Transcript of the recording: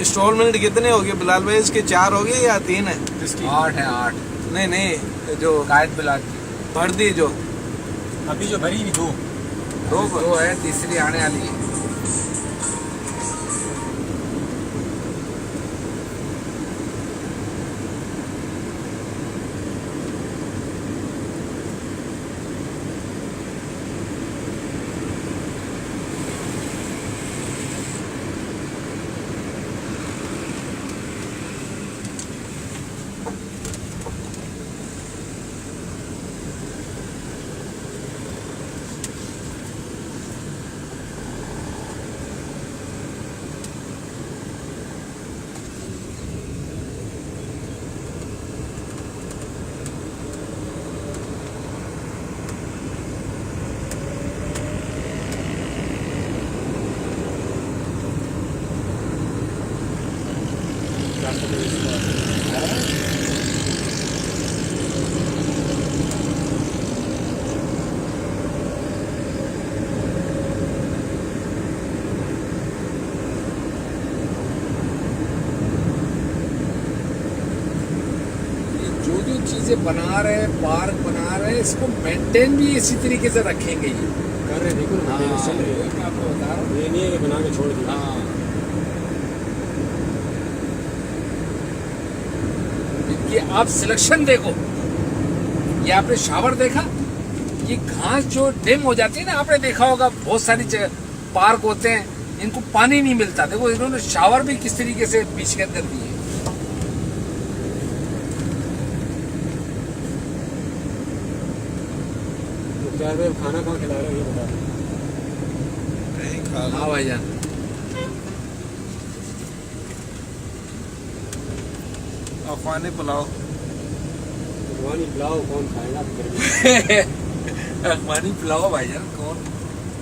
Instalment कितने हो गए बिलाल भाई? इसके 4 हो गए या 3 है? 8 है 8। नहीं नहीं, जो कायद बिलाल की भर दी जो अभी जो भरी 2 2 है, तीसरी आने वाली है। जो चीजें बना रहे हैं, पार्क बना रहे हैं, इसको मेंटेन भी इसी तरीके से रखेंगे ये। कर रहे, देखो ना, चल रही है। मैं आपको बता रहा हूँ। ये नहीं है कि बना के छोड़ दिया। हाँ, ये आप सिलेक्शन देखो, ये आपने शावर देखा, ये घास जो डिम हो जाती है ना, आपने देखा होगा बहुत सारी जगह पार्क होते हैं, इनको पानी नहीं मिलता। देखो इन्होंने शावर भी किस तरीके से बीच के अंदर दिए। मुख्तार भाई खाना कहाँ खिला रहे हो ये बता दो। कहीं खा लो। हाँ भाईजान, अफवानी पुलाव। भगवानी पुलाव कौन खाएगा गर्मी में? अखबानी पुलाव भाईजान, कौन